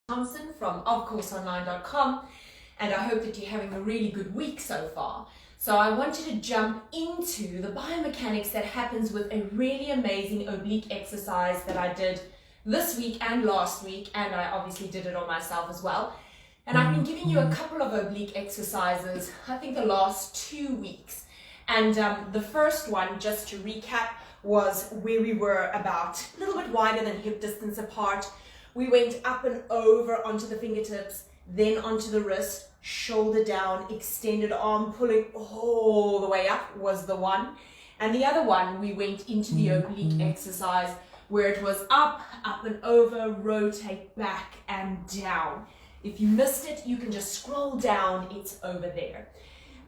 Thompson from Of-CourseOnline.com, and I hope that you're having a really good week so far. So I wanted to jump into the biomechanics that happens with a really amazing oblique exercise that I did this week and last week, and I obviously did it on myself as well. And I've been giving you a couple of oblique exercises, I think the last 2 weeks. And the first one, just to recap, was where we were about a little bit wider than hip distance apart. We went up and over onto the fingertips, then onto the wrist, shoulder down, extended arm, pulling all the way up was the one. And the other one, we went into the oblique exercise where it was up, up and over, rotate back and down. If you missed it, you can just scroll down, it's over there.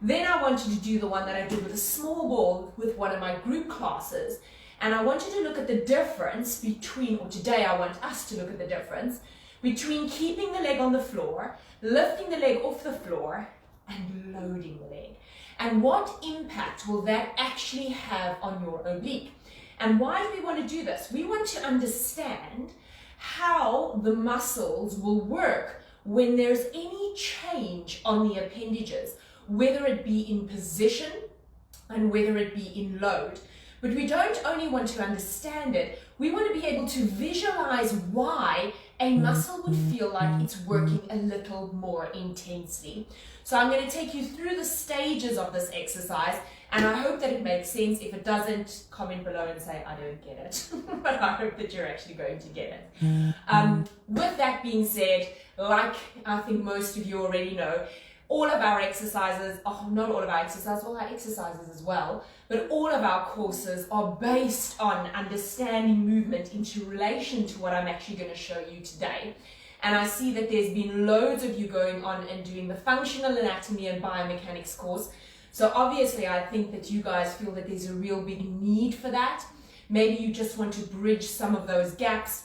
Then I wanted to do the one that I did with a small ball with one of my group classes. And I wanted to look at the difference between, or today I want us to look at the difference between keeping the leg on the floor, lifting the leg off the floor, and loading the leg. And what impact will that actually have on your oblique? And why do we want to do this? We want to understand how the muscles will work when there's any change on the appendages, whether it be in position and whether it be in load. But we don't only want to understand it, we want to be able to visualize why a muscle would feel like it's working a little more intensely. So I'm going to take you through the stages of this exercise, and I hope that it makes sense. If it doesn't, comment below and say, I don't get it. But I hope that you're actually going to get it. With that being said, like I think most of you already know, all of our exercises, not all of our exercises, all our exercises as well, but all of our courses are based on understanding movement into relation to what I'm actually going to show you today. And I see that there's been loads of you going on and doing the functional anatomy and biomechanics course. So obviously I think that you guys feel that there's a real big need for that. Maybe you just want to bridge some of those gaps.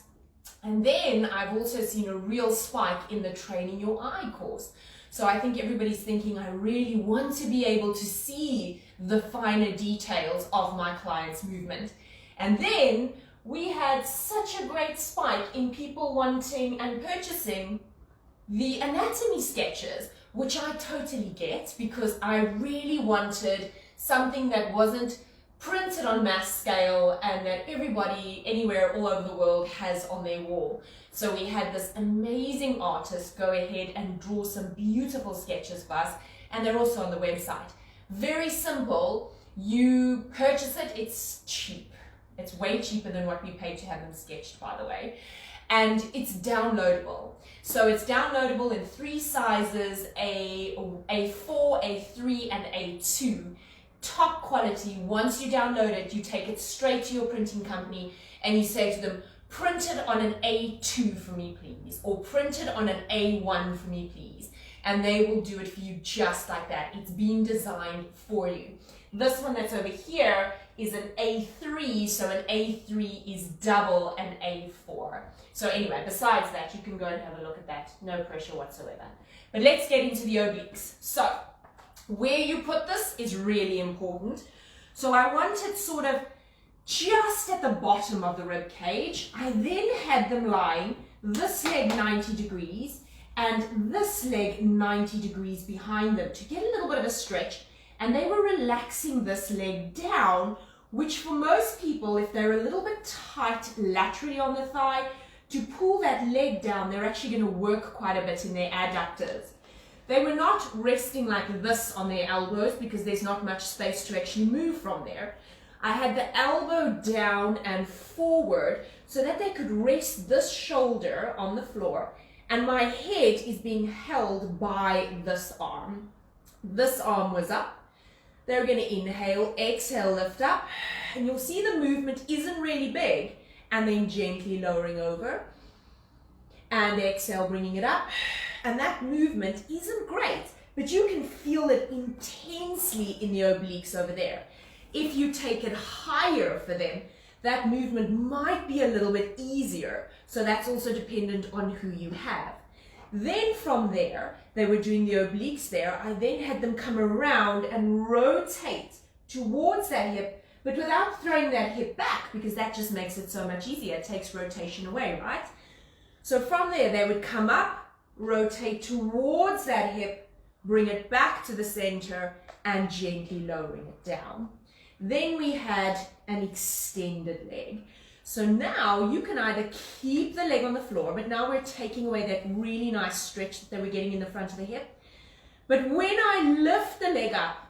And then I've also seen a real spike in the Training Your Eye course. So I think everybody's thinking, I really want to be able to see the finer details of my client's movement. And then we had such a great spike in people wanting and purchasing the anatomy sketches, which I totally get, because I really wanted something that wasn't printed on mass scale and that everybody anywhere all over the world has on their wall. So we had this amazing artist go ahead and draw some beautiful sketches for us, and they're also on the website. Very simple. You purchase it, it's cheap. It's way cheaper than what we paid to have them sketched, by the way. And it's downloadable. So it's downloadable in 3 sizes, A4, A3, and A2. Top quality. Once you download it, you take it straight to your printing company and you say to them, print it on an A2 for me, please, or print it on an A1 for me, please. And they will do it for you just like that. It's being designed for you. This one that's over here is an A3, so an A3 is double an A4. So anyway, besides that, you can go and have a look at that. No pressure whatsoever. But let's get into the obliques. So where you put this is really important. So I want it sort of just at the bottom of the rib cage. I then had them lying this leg 90 degrees and this leg 90 degrees behind them to get a little bit of a stretch. And they were relaxing this leg down, which for most people, if they're a little bit tight laterally on the thigh, to pull that leg down, they're actually going to work quite a bit in their adductors. They were not resting like this on their elbows because there's not much space to actually move from there. I had the elbow down and forward so that they could rest this shoulder on the floor, and my head is being held by this arm. This arm was up. They're going to inhale, exhale, lift up, and you'll see the movement isn't really big, and then gently lowering over, and exhale, bringing it up. And that movement isn't great, but you can feel it intensely in the obliques over there. If you take it higher for them, that movement might be a little bit easier. So that's also dependent on who you have. Then from there, they were doing the obliques there. I then had them come around and rotate towards that hip, but without throwing that hip back, because that just makes it so much easier. It takes rotation away, right? So from there, they would come up, rotate towards that hip, bring it back to the center, and gently lowering it down. Then we had an extended leg. So now you can either keep the leg on the floor, but now we're taking away that really nice stretch that they were getting in the front of the hip. But when I lift the leg up,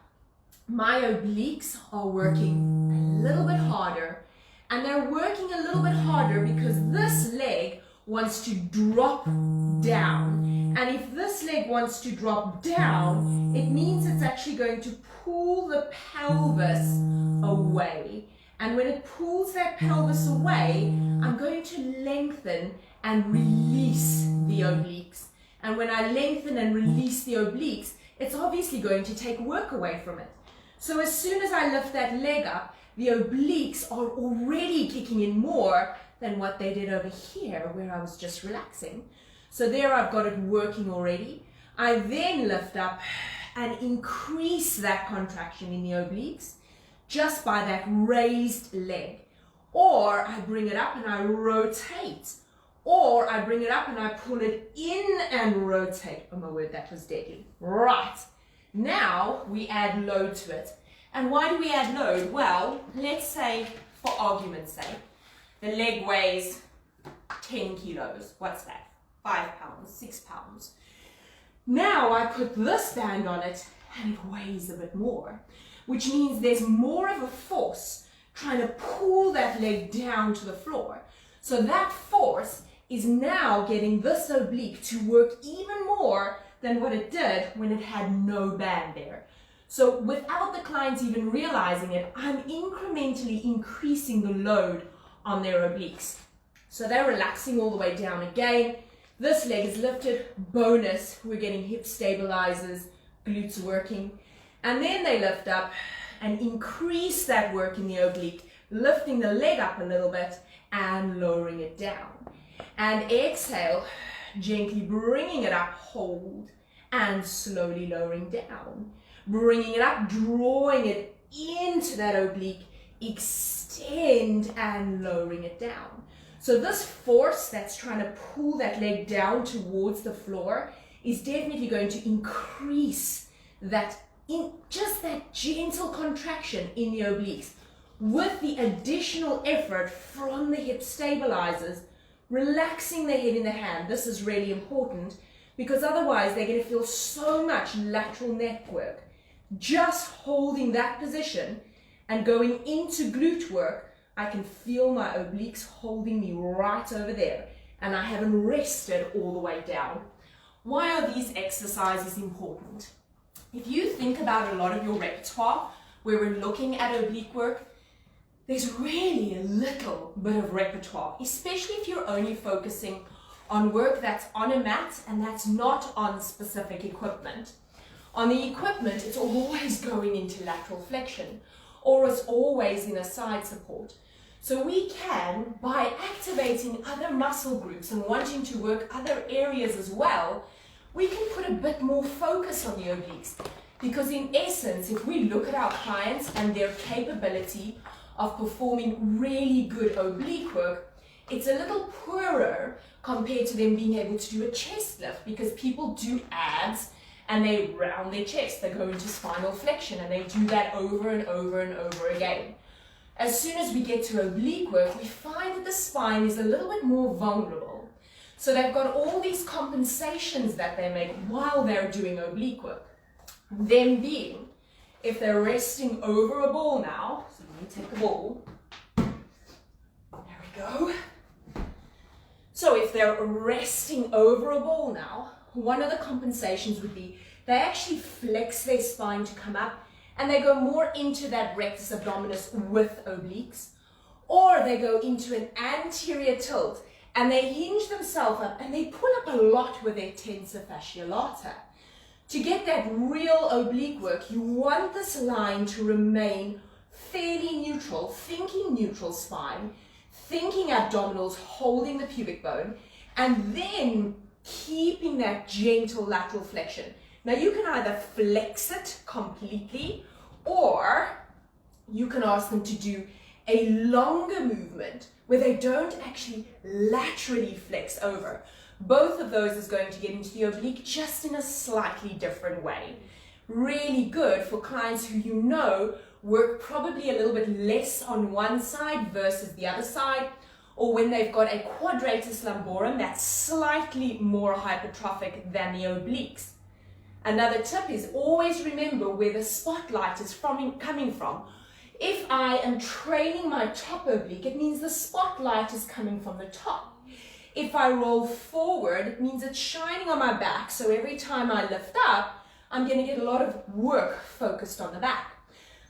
my obliques are working a little bit harder, and they're working a little bit harder because this leg wants to drop down. And if this leg wants to drop down, it means it's actually going to pull the pelvis away. And when it pulls that pelvis away, I'm going to lengthen and release the obliques. And when I lengthen and release the obliques, it's obviously going to take work away from it. So as soon as I lift that leg up, the obliques are already kicking in more than what they did over here where I was just relaxing. So there I've got it working already. I then lift up and increase that contraction in the obliques just by that raised leg. Or I bring it up and I rotate. Or I bring it up and I pull it in and rotate. Oh my word, that was deadly. Right. Now we add load to it. And why do we add load? Well, let's say, for argument's sake, the leg weighs 10 kilos. What's that? 5 pounds, 6 pounds. Now I put this band on it and it weighs a bit more, which means there's more of a force trying to pull that leg down to the floor. So that force is now getting this oblique to work even more than what it did when it had no band there. So without the clients even realizing it, I'm incrementally increasing the load on their obliques. So they're relaxing all the way down again. This leg is lifted. Bonus, we're getting hip stabilizers, glutes working. And then they lift up and increase that work in the oblique, lifting the leg up a little bit and lowering it down. And exhale, gently bringing it up, hold, and slowly lowering down. Bringing it up, drawing it into that oblique, extend and lowering it down. So this force that's trying to pull that leg down towards the floor is definitely going to increase that, just that gentle contraction in the obliques with the additional effort from the hip stabilizers, relaxing the head in the hand. This is really important because otherwise they're going to feel so much lateral neck work. Just holding that position and going into glute work, I can feel my obliques holding me right over there, and I haven't rested all the way down. Why are these exercises important? If you think about a lot of your repertoire where we're looking at oblique work, there's really a little bit of repertoire, especially if you're only focusing on work that's on a mat and that's not on specific equipment. On the equipment, it's always going into lateral flexion, or it's always in a side support. So we can, by activating other muscle groups and wanting to work other areas as well, we can put a bit more focus on the obliques. Because in essence, if we look at our clients and their capability of performing really good oblique work, it's a little poorer compared to them being able to do a chest lift, because people do abs and they round their chest, they go into spinal flexion, and they do that over and over and over again. As soon as we get to oblique work, we find that the spine is a little bit more vulnerable. So they've got all these compensations that they make while they're doing oblique work. Them being, if they're resting over a ball now, so let me take a ball. There we go. So if they're resting over a ball now, one of the compensations would be they actually flex their spine to come up and they go more into that rectus abdominis with obliques, or they go into an anterior tilt and they hinge themselves up and they pull up a lot with their tensor fascia lata. To get that real oblique work, you want this line to remain fairly neutral, thinking neutral spine, thinking abdominals, holding the pubic bone, and then keeping that gentle lateral flexion. Now you can either flex it completely, or you can ask them to do a longer movement where they don't actually laterally flex over. Both of those is going to get into the oblique just in a slightly different way. Really good for clients who you know work probably a little bit less on one side versus the other side, or when they've got a quadratus lumborum that's slightly more hypertrophic than the obliques. Another tip is always remember where the spotlight is coming from. If I am training my top oblique, it means the spotlight is coming from the top. If I roll forward, it means it's shining on my back, so every time I lift up, I'm going to get a lot of work focused on the back.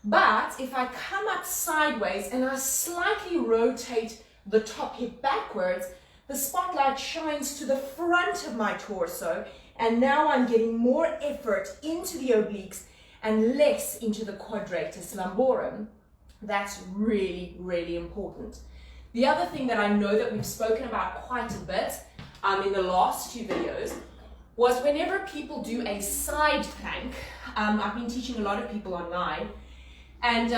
But if I come up sideways and I slightly rotate the top hip backwards, the spotlight shines to the front of my torso, and now I'm getting more effort into the obliques and less into the quadratus lumborum. That's really, really important. The other thing that I know that we've spoken about quite a bit in the last two videos was whenever people do a side plank, I've been teaching a lot of people online, and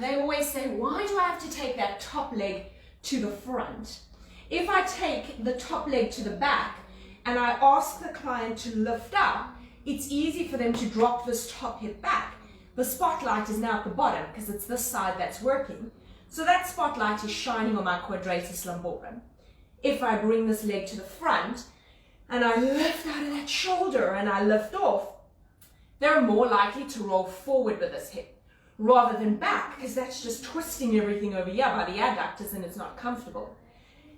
they always say, why do I have to take that top leg to the front? If I take the top leg to the back and I ask the client to lift up, it's easy for them to drop this top hip back. The spotlight is now at the bottom because it's this side that's working. So that spotlight is shining on my quadratus lumborum. If I bring this leg to the front and I lift out of that shoulder and I lift off, they're more likely to roll forward with this hip rather than back, because that's just twisting everything over here by the adductors and it's not comfortable.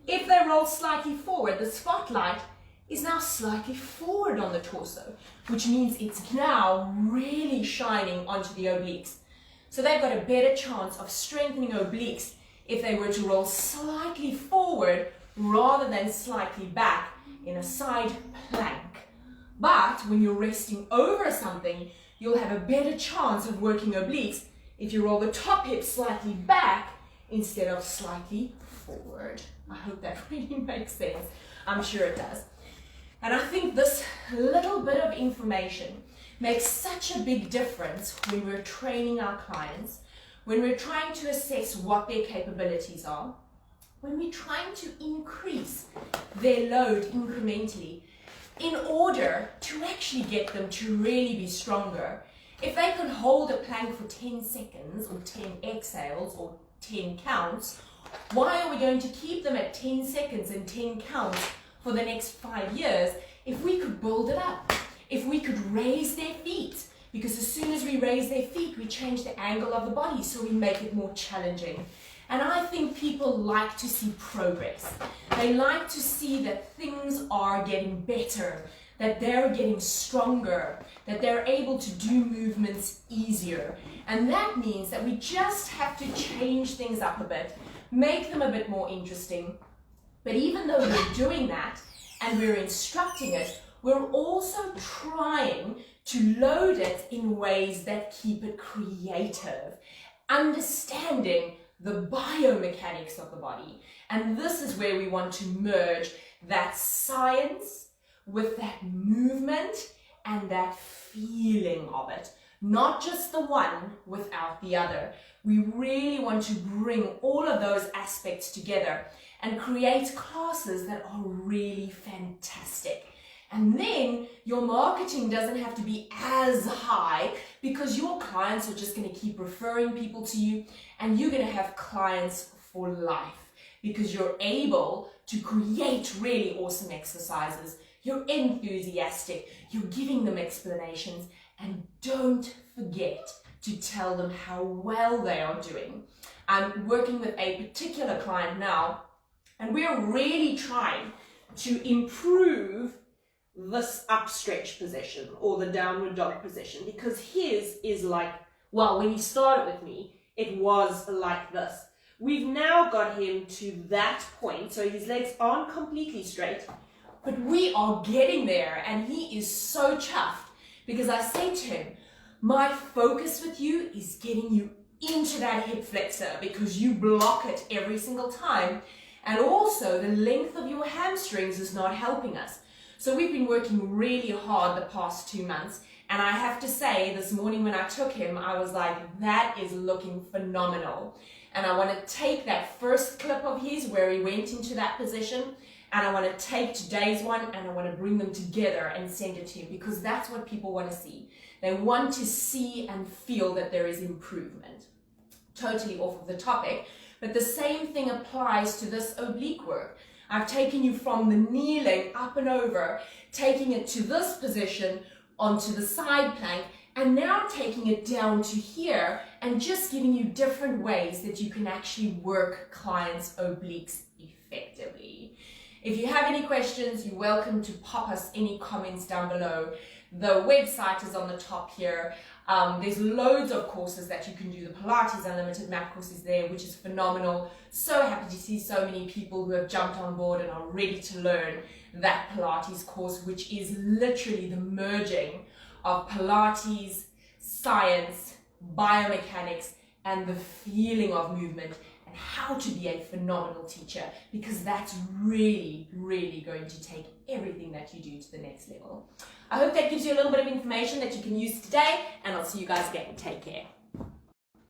If they roll slightly forward, the spotlight is now slightly forward on the torso, which means it's now really shining onto the obliques. So they've got a better chance of strengthening obliques if they were to roll slightly forward rather than slightly back in a side plank. But when you're resting over something, you'll have a better chance of working obliques if you roll the top hip slightly back instead of slightly forward. I hope that really makes sense. I'm sure it does. And I think this little bit of information makes such a big difference when we're training our clients, when we're trying to assess what their capabilities are, when we're trying to increase their load incrementally in order to actually get them to really be stronger. If they can hold a plank for 10 seconds or 10 exhales or 10 counts, why are we going to keep them at 10 seconds and 10 counts for the next 5 years if we could build it up? If we could raise their feet, because as soon as we raise their feet, we change the angle of the body, so we make it more challenging. And I think people like to see progress. They like to see that things are getting better, that they're getting stronger, that they're able to do movements easier. And that means that we just have to change things up a bit, make them a bit more interesting. But even though we're doing that and we're instructing it, we're also trying to load it in ways that keep it creative, understanding the biomechanics of the body. And this is where we want to merge that science with that movement and that feeling of it. Not just the one without the other. We really want to bring all of those aspects together and create classes that are really fantastic. And then your marketing doesn't have to be as high because your clients are just going to keep referring people to you, and you're going to have clients for life because you're able to create really awesome exercises. You're enthusiastic, you're giving them explanations, and don't forget to tell them how well they are doing. I'm working with a particular client now, and we're really trying to improve this upstretch position or the downward dog position, because his is like, well, when he started with me, it was like this. We've now got him to that point, so his legs aren't completely straight, but we are getting there, and he is so chuffed because I say to him, my focus with you is getting you into that hip flexor because you block it every single time, and also the length of your hamstrings is not helping us. So we've been working really hard the past 2 months, and I have to say this morning when I took him, I was like, that is looking phenomenal. and I want to take that first clip of his where he went into that position, and I want to take today's one and I want to bring them together and send it to him, because that's what people want to see. They want to see and feel that there is improvement. Totally off of the topic, but the same thing applies to this oblique work. I've taken you from the kneeling up and over, taking it to this position onto the side plank, and now taking it down to here and just giving you different ways that you can actually work clients' obliques effectively. If you have any questions, you're welcome to pop us any comments down below. The website is on the top here. There's loads of courses that you can do. The Pilates Unlimited Mat course is there, which is phenomenal. So happy to see so many people who have jumped on board and are ready to learn that Pilates course, which is literally the merging of Pilates, science, biomechanics, and the feeling of movement, and how to be a phenomenal teacher, because that's really, really going to take everything that you do to the next level. I hope that gives you a little bit of information that you can use today, and I'll see you guys again. Take care.